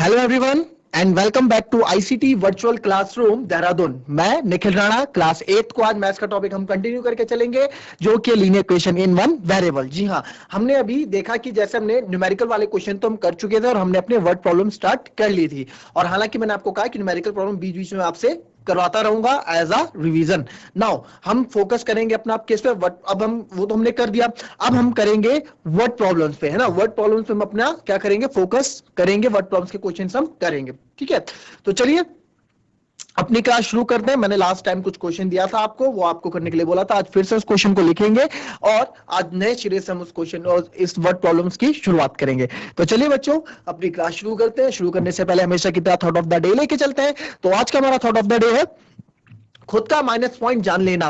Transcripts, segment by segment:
Hello everyone and welcome back to ICT virtual classroom Dehradun. मैं Nikhil Rana, class 8 को आज maths का टॉपिक हम कंटिन्यू करके चलेंगे, जो कि linear equation in one variable. जी हाँ, हमने अभी देखा कि जैसे हमने न्यूमेरिकल वाले क्वेश्चन तो हम कर चुके थे और हमने अपने वर्ड प्रॉब्लम स्टार्ट कर ली थी। और हालांकि मैंने आपको कहा कि न्यूमेरिकल प्रॉब्लम बीच बीच में आपसे करवाता रहूंगा एज अ रिवीजन। नाउ हम फोकस करेंगे अपना किस पे, अब हम वो तो हमने कर दिया। अब हम करेंगे वर्ड प्रॉब्लम्स पे, है ना। वर्ड प्रॉब्लम्स पे हम अपना क्या करेंगे, फोकस करेंगे, वर्ड प्रॉब्लम्स के क्वेश्चंस हम करेंगे। ठीक है, तो चलिए अपनी क्लास शुरू करते हैं। मैंने लास्ट टाइम कुछ क्वेश्चन दिया था आपको, वो आपको करने के लिए बोला था। आज फिर से उस क्वेश्चन को लिखेंगे और आज नए सिरे से हम उस क्वेश्चन और इस वर्ड प्रॉब्लम्स की शुरुआत करेंगे। तो चलिए बच्चों, अपनी क्लास शुरू करते हैं। शुरू करने से पहले हमेशा की तरह थॉट ऑफ द डे लेके चलते हैं। तो आज का हमारा थॉट ऑफ द डे है, खुद का माइनस पॉइंट जान लेना।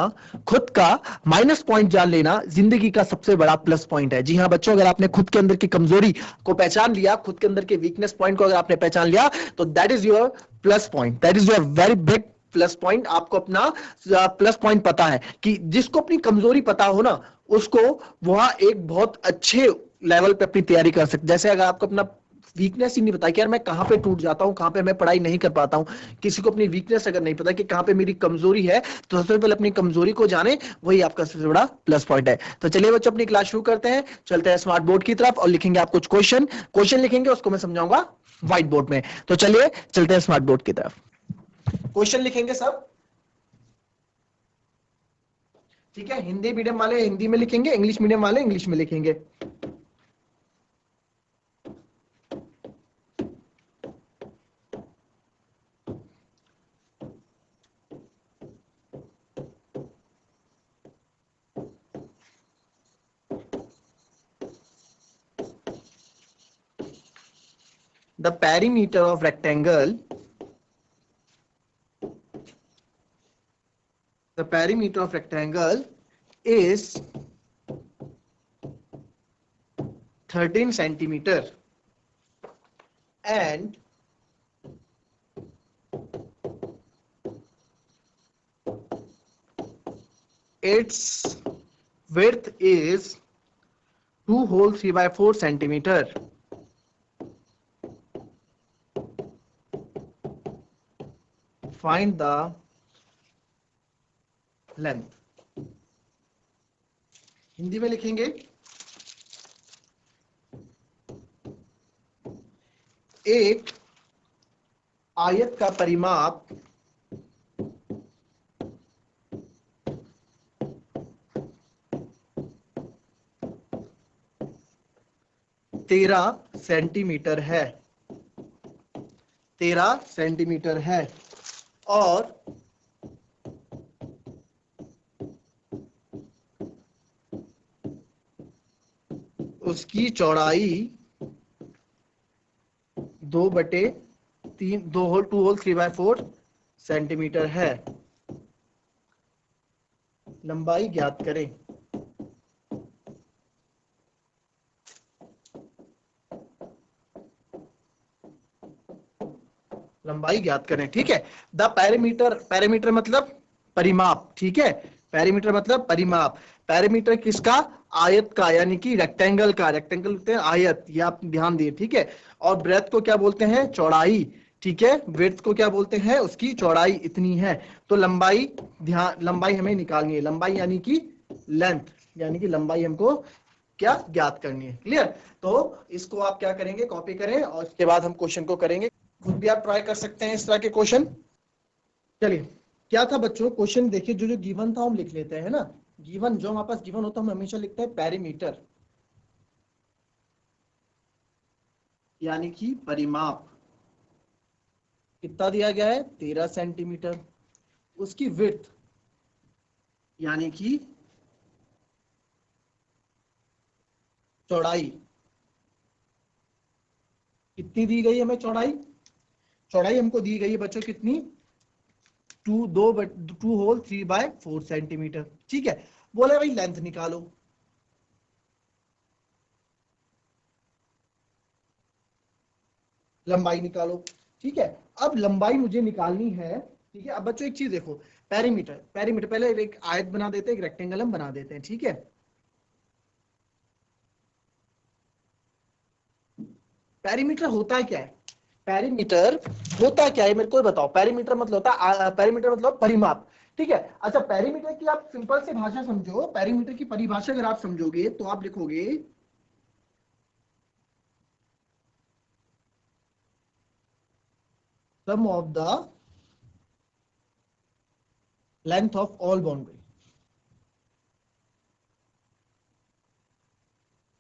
खुद का माइनस पॉइंट जान लेना जिंदगी का सबसे बड़ा प्लस पॉइंट है। जी हाँ बच्चों, अगर आपने खुद के अंदर की कमजोरी को पहचान लिया, खुद के अंदर के वीकनेस पॉइंट को अगर आपने पहचान लिया, तो that is your plus point, that is your very big plus point. आपको अपना प्लस पॉइंट पता है कि जिसको अपनी कमजोरी पता हो ना, उसको वहां एक बहुत अच्छे लेवल पे अपनी तैयारी कर सकते। जैसे अगर आपको अपना वीकनेस ही नहीं पता कि यार मैं कहां पे टूट जाता हूं, कहां पे मैं पढ़ाई नहीं कर पाता हूं, किसी को अपनी वीकनेस अगर नहीं पता कि कहां पे मेरी कमजोरी है, तो सबसे पहले अपनी कमजोरी को जाने, वही आपका सबसे बड़ा प्लस पॉइंट है। तो चलिए बच्चों, अपनी क्लास शुरू करते हैं। चलते हैं स्मार्ट बोर्ड की तरफ और लिखेंगे आप कुछ क्वेश्चन। क्वेश्चन लिखेंगे, उसको मैं समझाऊंगा व्हाइट बोर्ड में। तो चलिए चलते हैं स्मार्ट बोर्ड की तरफ। क्वेश्चन लिखेंगे सब, ठीक है। हिंदी मीडियम वाले हिंदी में लिखेंगे, इंग्लिश मीडियम वाले इंग्लिश में लिखेंगे। The perimeter of rectangle, the perimeter of rectangle is 13 centimeter and its width is 2 whole 3 by 4 centimeter. Find the length. Hindi में लिखेंगे, एक आयत का परिमाप 13 सेंटीमीटर है, 13 सेंटीमीटर है और उसकी चौड़ाई 2/3 2 होल 2 होल 3 by 4 सेंटीमीटर है। लंबाई ज्ञात करें। लंबाई ज्ञात करें, ठीक है। द पैरामीटर, पैरामीटर मतलब परिमाप, ठीक है। पैरामीटर मतलब परिमाप। पैरामीटर किसका, आयत का, यानी कि रेक्टेंगल का। रेक्टेंगल कहते हैं आयत, ये आप ध्यान दिए, ठीक है। और ब्रेथ को क्या बोलते हैं, चौड़ाई, ठीक है। विड्थ को क्या बोलते हैं, उसकी चौड़ाई इतनी है। तो लंबाई, ध्यान, लंबाई हमें निकालनी है। लंबाई यानी कि लेंथ, यानी कि लंबाई हमको क्या ज्ञात करनी है। क्लियर। तो इसको आप क्या करेंगे, कॉपी करें और इसके बाद हम क्वेश्चन को करेंगे। खुद भी आप ट्राई कर सकते हैं इस तरह के क्वेश्चन। चलिए, क्या था बच्चों क्वेश्चन, देखिए जो जो गिवन था हम लिख लेते हैं, है ना। गिवन, जो हमारे पास गिवन होता है हम हमेशा लिखते हैं पेरीमीटर, यानी कि परिमाप। कितना दिया गया है, 13 सेंटीमीटर। उसकी विड्थ यानी कि चौड़ाई कितनी दी गई हमें, चौड़ाई, चौड़ाई हमको दी गई है बच्चों कितनी, 2 होल 3 by 4 सेंटीमीटर, ठीक है। बोले भाई लेंथ निकालो। लंबाई निकालो, ठीक है। अब लंबाई मुझे निकालनी है, ठीक है। अब बच्चों एक चीज देखो, पेरीमीटर, पेरीमीटर पहले एक आयत बना देते हैं, एक रेक्टेंगल हम बना देते हैं, ठीक है। पेरीमीटर होता है क्या है, पेरीमीटर होता क्या है मेरे को बताओ। पेरीमीटर मतलब होता है, पेरीमीटर मतलब परिमाप, ठीक है। अच्छा, पेरीमीटर की आप सिंपल से भाषा समझो, पेरीमीटर की परिभाषा अगर आप समझोगे तो आप लिखोगे sum of the length of all boundary,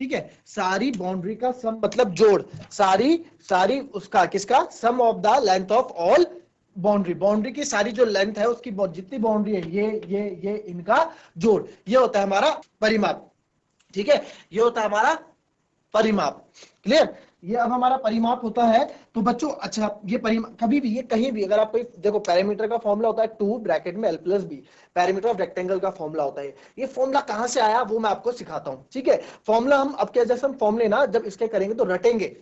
ठीक है। सारी बाउंड्री का सम मतलब जोड़, सारी सारी उसका किसका, sum of the length of all boundary, boundary की सारी जो लेंथ है उसकी जितनी बाउंड्री है ये इनका जोड़, ये होता है हमारा परिमाप, ठीक है। ये होता है हमारा परिमाप, क्लियर। ये अब हमारा परिमाप होता है। तो बच्चों अच्छा, ये परिमाप कभी भी, ये कहीं भी अगर आप कोई देखो, पैरामीटर का फॉर्मूला होता है 2 ब्रैकेट में l plus b, parameter of rectangle का फॉर्मूला होता है। ये फॉर्मूला कहां से आया वो मैं आपको सिखाता हूं, ठीक है। फॉर्मूला हम अब क्या, जैसे हम फॉर्मूले ना जब इसके करेंगे तो रटेंगे,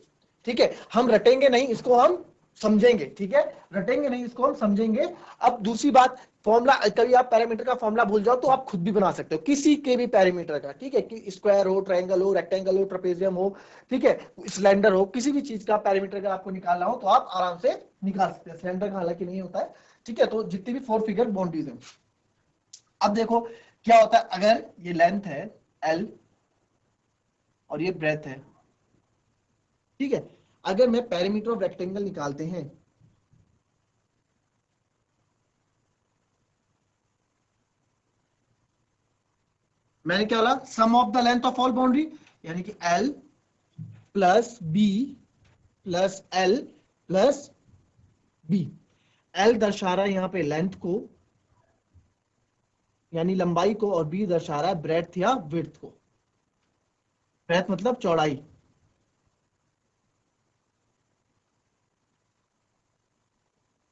ठीक है। हम रटेंगे नहीं, इसको हम समझेंगे, ठीक है। रटेंगे नहीं, इसको हम समझेंगे। अब दूसरी बात, फॉर्मूला कभी आप पैरामीटर का फॉर्मूला भूल जाओ तो आप खुद भी बना सकते हो किसी के भी पैरामीटर का, ठीक है। कि स्क्वायर हो, ट्रायंगल हो, रेक्टेंगल हो, ट्रेपेजियम हो, ठीक है, सिलेंडर हो, किसी भी चीज का पैरामीटर अगर आपको निकालना हो तो आप आराम से निकाल सकते हैं। सिलेंडर का हालांकि नहीं होता है, ठीक है। तो जितनी भी 4 फिगर बाउंड्रीज हैं, अब देखो क्या होता है, अगर ये लेंथ है l और ये ब्रेथ है, ठीक है। अगर मैं पैरामीटर ऑफ रेक्टेंगल निकालते हैं, मैंने क्या बोला, sum of the length of all boundary, यानी कि l plus B plus l plus B. l दर्शा रहा है यहां पे लेंथ को, यानी लंबाई को, और b दर्शा रहा है ब्रेड्थ या विड्थ को। ब्रेड्थ मतलब चौड़ाई,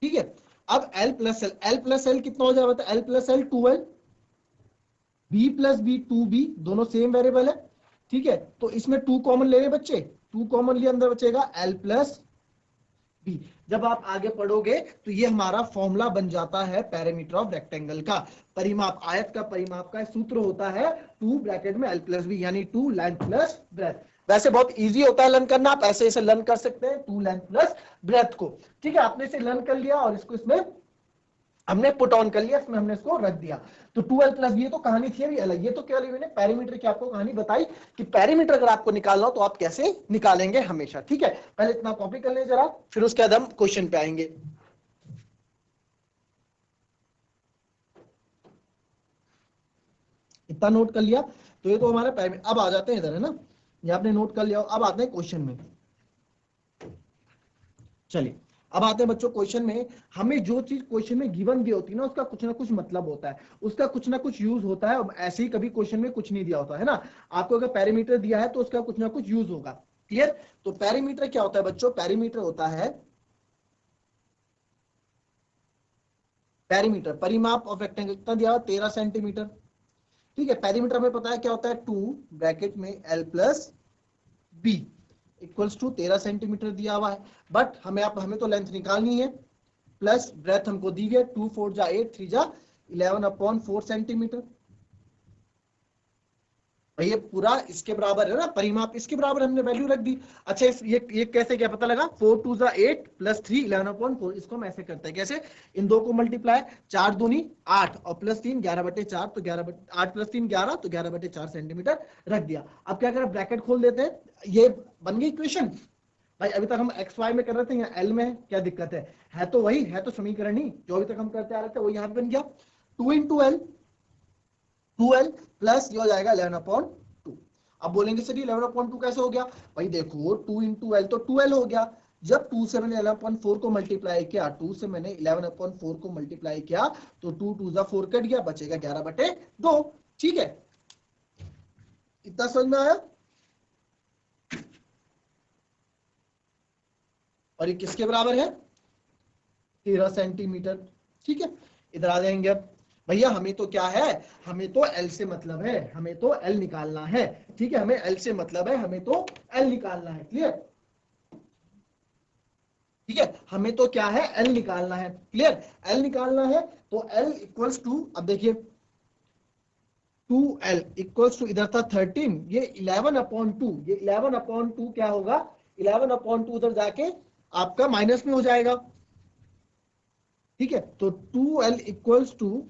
ठीक है। अब l प्लस एल कितना हो जाएगा, l plus l 2l, b plus b 2b, दोनों सेम वेरिएबल है, ठीक है। तो इसमें 2 कॉमन ले रहे बच्चे, 2 कॉमन लिए अंदर बचेगा l प्लस बी। जब आप आगे पढ़ोगे तो ये हमारा फॉर्मूला बन जाता है पैरामीटर ऑफ रेक्टेंगल का, परिमाप, आयत का परिमाप का सूत्र होता है 2 ब्रैकेट में l प्लस बी, यानी 2 लेंथ प्लस ब्रेथ। वैसे बहुत इजी होता है लर्न करना, आप ऐसे ऐसे लर्न कर सकते हैं 2 लेंथ प्लस ब्रेथ को, ठीक है। आपने इसे लर्न कर लिया और इसको इसमें हमने पुट ऑन कर लिया, इसमें हमने इसको रख दिया। तो 2l प्लस, ये तो कहानी थी अभी अलग, ये तो केवल मैंने पैरामीटर की आपको कहानी बताई कि पैरामीटर अगर आपको निकालना हो तो आप कैसे निकालेंगे हमेशा, ठीक है। पहले इतना कॉपी कर लें जरा, फिर उसके बाद हम क्वेश्चन पे आएंगे। इतना नोट कर लिया, तो ये तो हमारा पैरामीटर। अब आ जाते हैं इधर, है ना, ये आपने नोट कर लिया। अब आते हैं क्वेश्चन में, चलिए अब आते हैं बच्चों क्वेश्चन में। हमें जो चीज क्वेश्चन में गिवन दी होती है ना, उसका कुछ ना कुछ मतलब होता है, उसका कुछ ना कुछ यूज होता है। ऐसे ही कभी क्वेश्चन में कुछ नहीं दिया होता है ना, आपको अगर पैरामीटर दिया है तो उसका कुछ ना कुछ यूज होगा, क्लियर। तो पैरामीटर क्या होता है बच्चों, पैरामीटर होता है, पैरामीटर परिमाप ऑफ रेक्टेंगल, कितना दिया हुआ 13 सेंटीमीटर, ठीक है। पैरामीटर हमें पता है क्या होता है, 2 ब्रैकेट में l plus b equals to 13 centimetre दिया हुआ है। बट हमें तो लेंथ निकालनी है, प्लस ब्रेथ हमको दी गई 2 4 जा 8 3 जा 11/4 सेंटीमीटर। ये पूरा इसके बराबर है ना, परिमाप इसके बराबर हमने वैल्यू रख दी। अच्छा ये कैसे क्या पता लगा, 4 2 जा 8 प्लस 3 11/4, इसको हम ऐसे करते हैं कैसे, इन दो को मल्टीप्लाई, 4 दूनी 8 और प्लस 3 11/4, तो 8 प्लस 3 11, तो 11/4 सेंटीमीटर रख दिया। अब क्या करें, ब्रैकेट खोल देते हैं, ये बन गई इक्वेशन। भाई अभी तक हम एक्स वाई में कर रहे थे, यहाँ एल में है, क्या दिक्कत है तो वही है, तो समीकरण ही जो अभी तक हम करते आ रहे थे वो यहाँ पे बन गया। 2 इंटू एल, 2l प्लस ये हो जाएगा 11/2। अब बोलेंगे सर 11/2 कैसे हो गया, भाई देखो 2 इंटू एल तो 2l हो गया। जब 2 से मैंने 11/4 को मल्टीप्लाई किया, 2 से मैंने 11/4 को मल्टीप्लाई किया, तो 2 2 जा 4 कट गया, बचेगा 11/2, ठीक है। इतना समझ में आया। और ये किसके बराबर है, 13 सेंटीमीटर, ठीक है। इधर आ जाएंगे अब, भैया हमें तो क्या है, हमें तो L से मतलब है, हमें तो L निकालना है, ठीक है। हमें L से मतलब है, हमें तो L निकालना है, क्लियर, ठीक है। हमें तो क्या है, L निकालना है, क्लियर। L निकालना है तो L इक्वल्स टू, अब देखिए 2l इक्वल्स टू, इधर था 13, ये 11/2, ये 11/2 क्या होगा, 11/2 उधर जाके आपका माइनस में हो जाएगा। ठीक है, तो 2l इक्वल्स टू,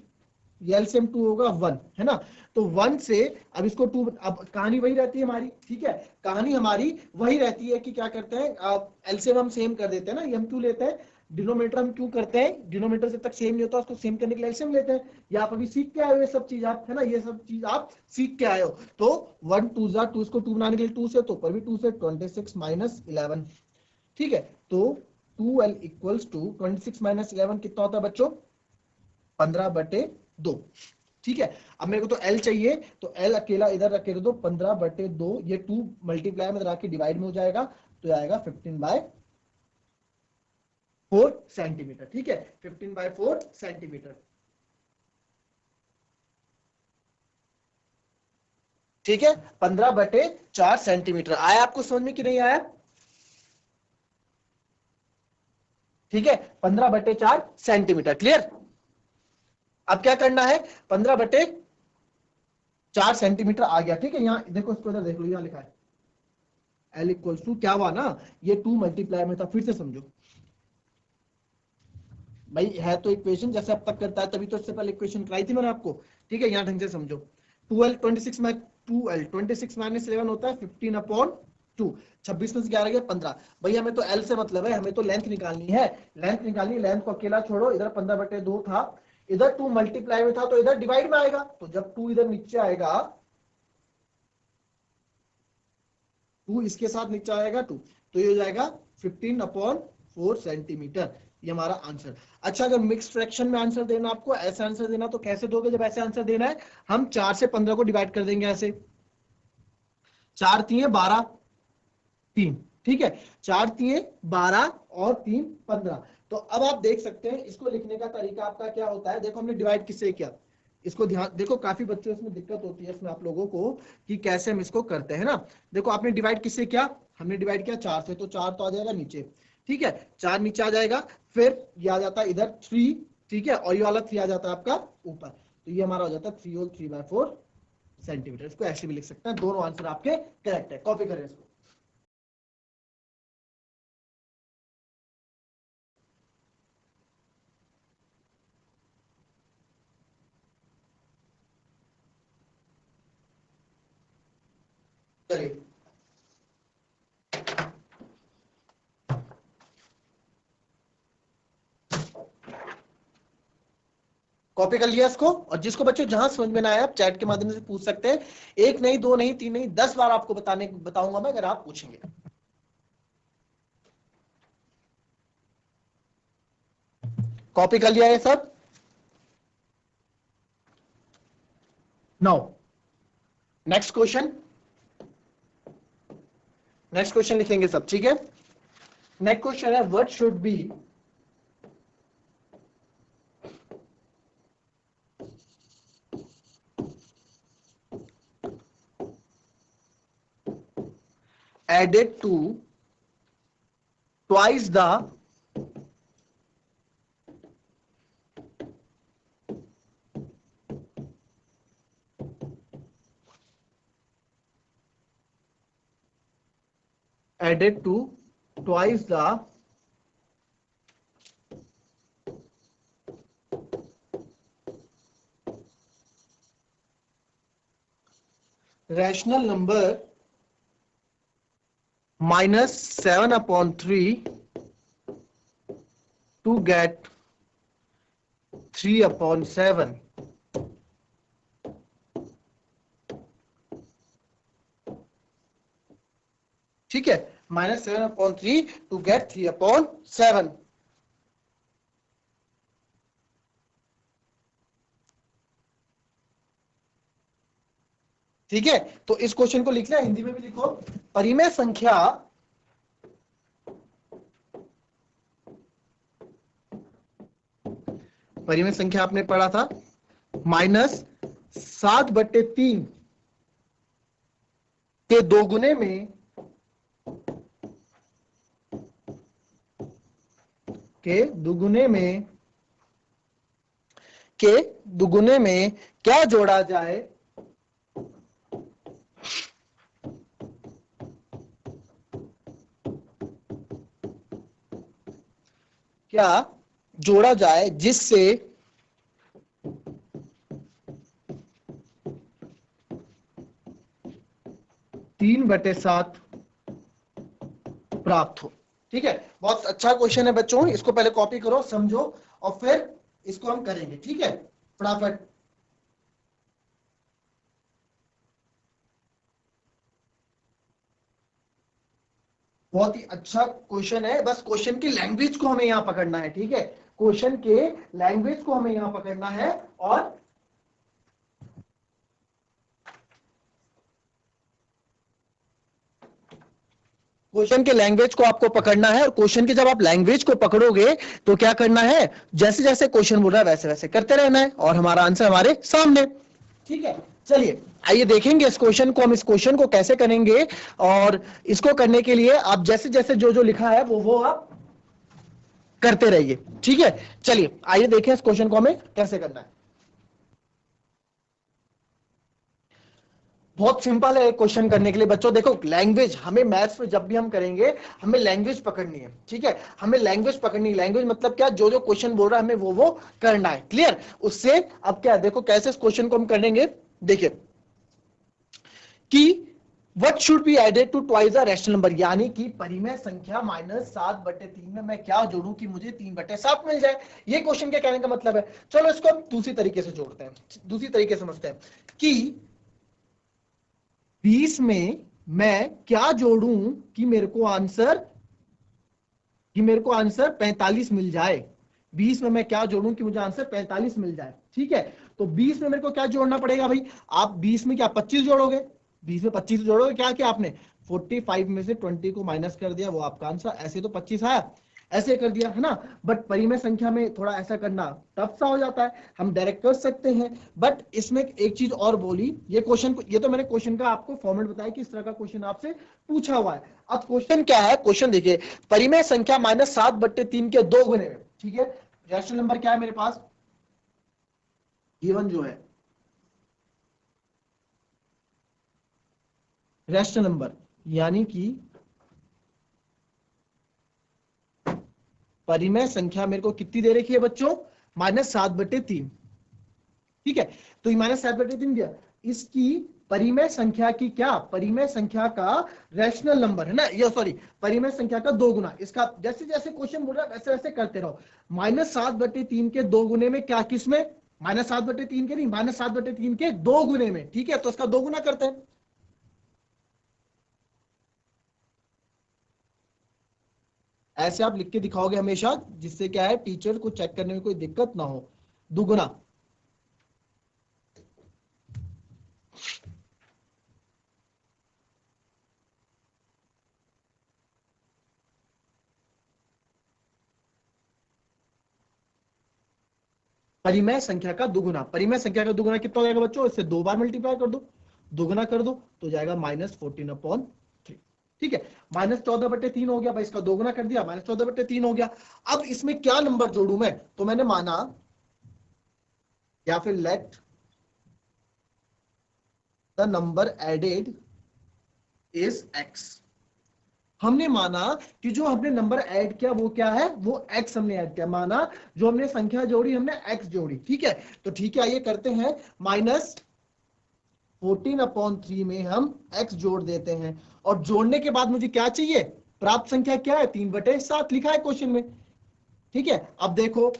एलसीएम 2 होगा 1, है ना। तो 1 से अब इसको 2, अब कहानी वही रहती है हमारी, ठीक है, कहानी हमारी वही रहती है कि क्या करते हैं, एलसीएम हम सेम कर देते हैं ना, ये हम क्यों लेते हैं, डिनोमिनेटर हम क्यों करते हैं, डिनोमिनेटर जब तक सेम नहीं होता उसको सेम करने के लिए एलसीएम लेते हैं। या आप अभी सीख के आए हो ये सब चीज, आप, है ना, ये सब चीज आप सीख के आए हो। तो 1 2 जा 2, इसको 2 बनाने के लिए 2 से, तो ऊपर भी 2 से, 26 माइनस 11। ठीक है, तो 2l इक्वल्स टू 26 माइनस 11 कितना होता है बच्चों, 15/2। ठीक है, अब मेरे को तो L चाहिए, तो L अकेला इधर रख के दे दो, 15/2, ये 2 मल्टीप्लाई में आके डिवाइड में हो जाएगा, तो आएगा 15/4 सेंटीमीटर। ठीक है, 15/4 सेंटीमीटर। ठीक है, 15/4 सेंटीमीटर। आया आपको समझ में कि नहीं आया? ठीक है, 15/4 सेंटीमीटर। क्लियर? अब क्या करना है, 15/4 सेंटीमीटर आ गया। ठीक है, यहां देखो, इसको इधर देख लो, यहां लिखा है L इक्वल्स टू, क्या हुआ ना, ये 2 मल्टीप्लाई में था, फिर से समझो भाई, है तो इक्वेशन जैसे अब तक करता है, तभी तो इससे पहले इक्वेशन कराई थी मैंने आपको। ठीक है, यहां ढंग से समझो, 12 26 में 2l 26 माइनस 11 होता है 15/2, 26 में से 11 गया 15। भाई हमें तो L से मतलब है, हमें तो लेंथ निकालनी है, लेंथ निकालनी है, लेंथ को अकेला छोड़ो, इधर 15/2 था, इधर 2 मल्टीप्लाई में था, तो इधर डिवाइड में आएगा, तो जब 2 इधर नीचे आएगा, 2 इसके साथ नीचे आएगा 2, तो ये हो जाएगा 15/4 सेंटीमीटर। ये हमारा आंसर। अच्छा, अगर मिक्स फ्रैक्शन में आंसर देना, आपको ऐसा आंसर देना, तो कैसे दोगे? जब ऐसे आंसर देना है, हम 4 से 15 को डिवाइड कर देंगे ऐसे, 4 3 12 3। ठीक है, 4 3 12 और 3 15। तो अब आप देख सकते हैं इसको लिखने का तरीका आपका क्या होता है। देखो हमने डिवाइड किससे किया, इसको ध्यान देखो, काफी बच्चों इसमें दिक्कत होती है इसमें आप लोगों को कि कैसे हम इसको करते हैं ना। देखो आपने डिवाइड किससे किया, हमने डिवाइड किया 4 से, तो 4 तो आ जाएगा नीचे। ठीक है, 4 नीचे आ जाएगा, फिर ये आ जाता है इधर 3। ठीक है, और ये वाला 3 आ जाता है आपका ऊपर, तो ये हमारा हो जाता है 3 और 3/4 सेंटीमीटर। इसको ऐसे भी लिख सकते हैं, दोनों आंसर आपके करेक्ट है। कॉपी करें इसको। चलिए, कॉपी कर लिया इसको, और जिसको बच्चों जहां समझ में ना आया, आप चैट के माध्यम से पूछ सकते हैं। एक नहीं, दो नहीं, तीन नहीं, 10 बार आपको बताऊंगा मैं, अगर आप पूछेंगे। कॉपी कर लिया ये सब? Now next question, next question लिखेंगे सब। ठीक है, नेक्स्ट क्वेश्चन है, what should be added to twice the added to twice the rational number -7/3 to get 3/7। ठीक है, -7/3 टू गेट 3/7। ठीक है, तो इस क्वेश्चन को लिख लिया, हिंदी में भी लिखो। परिमेय संख्या परिमेय संख्या आपने पढ़ा था, -7/3 के दोगुने में के दुगुने में के दुगुने में क्या जोड़ा जाए, क्या जोड़ा जाए जिससे 3/7 प्राप्त हो। ठीक है, बहुत अच्छा क्वेश्चन है बच्चों, इसको पहले कॉपी करो, समझो, और फिर इसको हम करेंगे। ठीक है, फटाफट। बहुत ही अच्छा क्वेश्चन है, बस क्वेश्चन की लैंग्वेज को हमें यहां पकड़ना है। ठीक है, क्वेश्चन के लैंग्वेज को हमें यहां पकड़ना है, और क्वेश्चन के लैंग्वेज को आपको पकड़ना है। और क्वेश्चन की जब आप लैंग्वेज को पकड़ोगे तो क्या करना है, जैसे जैसे क्वेश्चन बोल रहा है वैसे वैसे करते रहना है, और हमारा आंसर हमारे सामने। ठीक है, चलिए आइए देखेंगे इस क्वेश्चन को, हम इस क्वेश्चन को कैसे करेंगे। और इसको करने के लिए आप जैसे जैसे जो जो लिखा है वो आप करते रहिए। ठीक है, चलिए आइए देखें इस क्वेश्चन को हमें कैसे करना है। बहुत सिंपल है क्वेश्चन करने के लिए बच्चों। देखो, लैंग्वेज हमें मैथ्स में जब भी हम करेंगे, हमें लैंग्वेज पकड़नी है। ठीक है, हमें लैंग्वेज पकड़नी है। लैंग्वेज मतलब क्या, जो जो क्वेश्चन बोल रहा है हमें वो करना है। क्लियर? उससे अब क्या, देखो कैसे इस क्वेश्चन को हम करेंगे। देखिए कि what should be added to twice a rational number, यानी कि परिमेय संख्या -7/3 में मैं क्या जोड़ूं कि मुझे 3/7 मिल जाए। ये क्वेश्चन के कहने का मतलब है। चलो इसको हम दूसरी तरीके से जोड़ते हैं, दूसरी तरीके से समझते हैं कि 20 में मैं क्या जोड़ूं कि मेरे को आंसर 45 मिल जाए। 20 में मैं क्या जोड़ूं कि मुझे आंसर 45 मिल जाए। ठीक है, तो 20 में मेरे को क्या जोड़ना पड़ेगा भाई, आप 20 में क्या 25 जोड़ोगे, 20 में 25 जोड़ोगे, क्या क्या आपने 45 में से 20 को माइनस कर दिया, वो आपका आंसर। ऐसे तो 25 आया, ऐसे कर दिया है ना। बट परिमेय संख्या में थोड़ा ऐसा करना टफ सा हो जाता है, हम डायरेक्ट कर सकते हैं। बट इसमें एक चीज और बोली, ये क्वेश्चन, ये तो मैंने क्वेश्चन का आपको फॉर्मेट बताया कि इस तरह का क्वेश्चन आपसे पूछा हुआ है। अब क्वेश्चन क्या है, क्वेश्चन देखिए, परिमेय संख्या -7/3 के 2 गुने में। ठीक है, रैशनल नंबर क्या है मेरे पास, गिवन जो है रैशनल नंबर, यानी कि परिमेय संख्या मेरे को कितनी दे रखी है बच्चों, -7/3। ठीक है, तो ये -7/3 दिया, इसकी परिमेय संख्या की क्या, परिमेय संख्या का रैशनल नंबर है ना, ये सॉरी, परिमेय संख्या का 2 गुना। इसका जैसे जैसे क्वेश्चन बोल रहा है वैसे वैसे करते रहो। -7/3 के 2 गुने में क्या, किसमें, -7/3 के नहीं, -7/3 के 2 गुने में। ठीक है, तो इसका 2 गुना करते हैं। ऐसे आप लिख के दिखाओगे हमेशा, जिससे क्या है टीचर को चेक करने में कोई दिक्कत ना हो। दुगुना, परिमेय संख्या का दुगुना, परिमेय संख्या का दुगुना कितना हो जाएगा बच्चों, इससे 2 बार मल्टीप्लाई कर दो, दुगुना कर दो, तो जाएगा -14/3। ठीक है, -14/3 हो गया भाई, इसका दोगुना कर दिया, -14/3 हो गया। अब इसमें क्या नंबर जोड़ू मैं, तो मैंने माना, या फिर let the number added is x। हमने माना कि जो हमने नंबर ऐड किया वो क्या है, वो x हमने ऐड किया, माना जो हमने संख्या जोड़ी हमने x जोड़ी। ठीक है, तो ठीक है, आइए करते हैं। -14/3 में हम x जोड़ देते हैं, और जोड़ने के बाद मुझे क्या चाहिए, प्राप्त संख्या क्या है, 3/7 लिखा है क्वेश्चन में। ठीक है, अब देखो,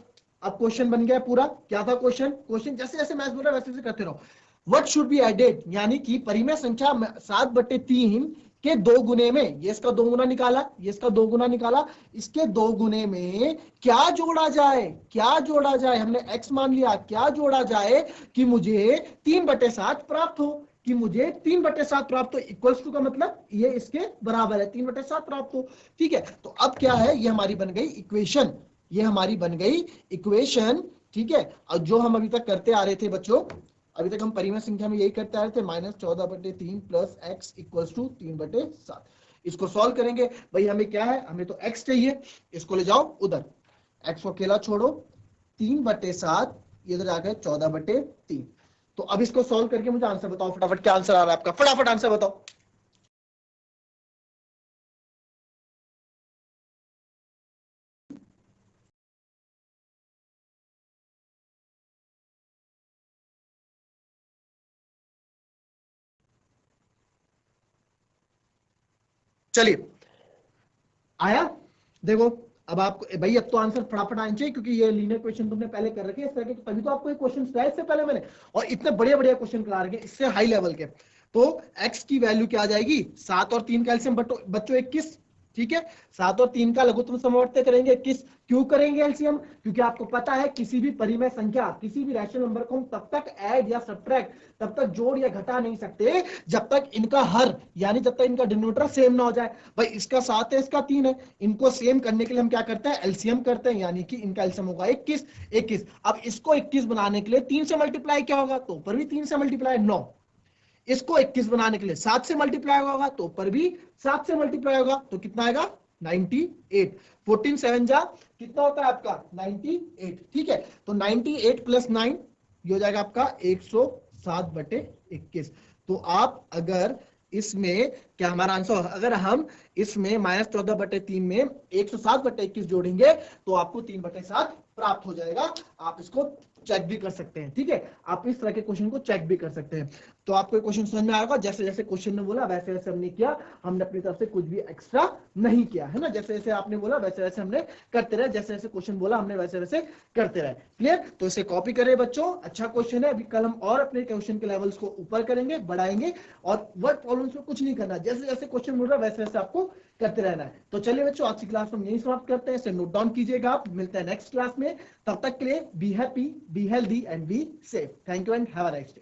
अब क्वेश्चन बन गया पूरा। क्या था क्वेश्चन, क्वेश्चन जैसे जैसे मैथ बोल रहा है वैसे वैसे करते रहो। व्हाट शुड बी एडेड, यानी कि परिमेय संख्या 7/3 के 2 गुने में, ये इसका 2 गुना निकाला, ये इसका 2 गुना निकाला, इसके 2 गुने में क्या जोड़ा जाए, क्या जोड़ा जाए, हमने x मान लिया, क्या जोड़ा जाए कि मुझे 3/7 प्राप्त हो, कि मुझे 3/7 प्राप्त हो, इक्वल्स टू का मतलब ये इसके बराबर है, 3/7 प्राप्त हो। ठीक है, तो अब क्या है, ये हमारी बन गई इक्वेशन, ये हमारी बन गई इक्वेशन। ठीक है, और जो हम अभी तक करते आ रहे थे बच्चों, अभी तक हम परिमेय संख्या में यही करते आ रहे थे, -14/3 प्लस x इक्वल्स टू 3/7। इसको सॉल्व करेंगे भाई, हमें क्या है, हमें तो x चाहिए, इसको ले जाओ उधर, x को अकेला छोड़ो, 3/7 इधर आ गए 14/3। तो अब इसको सॉल्व करके मुझे आंसर बताओ फटाफट, क्या आंसर आ रहा है आपका, फटाफट आंसर बताओ। चलिए आया, देखो अब आपको भाई अब तो आंसर फटाफट आना चाहिए, क्योंकि ये लीनियर क्वेश्चन तुमने पहले कर रखे हैं इस तरह के, तभी तो आपको ये क्वेश्चन दिया इससे पहले मैंने, और इतने बढ़िया बढ़िया क्वेश्चन करा रखे इससे हाई लेवल के। तो x की वैल्यू क्या आ जाएगी, 7 और 3 का एलसीएम बच्चों 21, ठीक है, 7 और 3 का लघुत्तम समवर्त करेंगे 21। क्यों करेंगे एलसीएम, क्योंकि आपको पता है किसी भी परिमेय संख्या, किसी भी रैशनल नंबर को हम तब तक ऐड या सब्ट्रैक्ट, तब तक जोड़ या घटा नहीं सकते जब तक इनका हर, यानी जब तक इनका डिनोमिनेटर सेम ना हो जाए। भाई इसका 7 है, इसका 3 है, इनको सेम करने के लिए हम क्या करते हैं, एलसीएम करते हैं, यानी कि इनका एलसीएम होगा 21। 21, अब इसको 21 बनाने के लिए 3 से मल्टीप्लाई क्या होगा, तो ऊपर भी 3 से मल्टीप्लाई 9, इसको 21 बनाने के लिए 7 से मल्टीप्लाई होगा, तो ऊपर भी 7 से मल्टीप्लाई होगा, तो कितना आएगा 98। 14 7 जा कितना होता है आपका 98, ठीक है। तो 98 प्लस 9 ये हो जाएगा आपका 107/21। तो आप अगर इसमें क्या हमारा आंसर, अगर हम इसमें -14/3 में 107/21 जोड़ेंगे तो आपको 3/7 प्राप्त हो जाएगा। आप इसको चेक भी कर सकते हैं, ठीक है, आप इस तरह के क्वेश्चन को चेक भी कर सकते हैं। तो आपको क्वेश्चन समझ में आएगा, जैसे जैसे क्वेश्चन ने बोला वैसे वैसे हमने किया, हमने अपनी तरफ से कुछ भी एक्स्ट्रा नहीं किया है ना, जैसे जैसे आपने बोला वैसे वैसे हमने करते रहे, जैसे जैसे क्वेश्चन बोला हमने वैसे वैसे करते रहे। क्लियर, तो इसे कॉपी करें बच्चों, अच्छा क्वेश्चन है। अभी कल हम और अपने क्वेश्चन के लेवल्स को ऊपर करेंगे, बढ़ाएंगे, और वर्ड प्रॉब्लम्स में कुछ नहीं करना, जैसे जैसे क्वेश्चन मिल रहा है वैसे वैसे आपको करते रहना है। तो चलिए बच्चों आज की क्लास में यही समाप्त करते हैं, इसे नोट डाउन कीजिएगा, आप मिलते हैं नेक्स्ट क्लास में, तब तक के लिए be happy, be healthy and be safe. Thank you and have a nice day.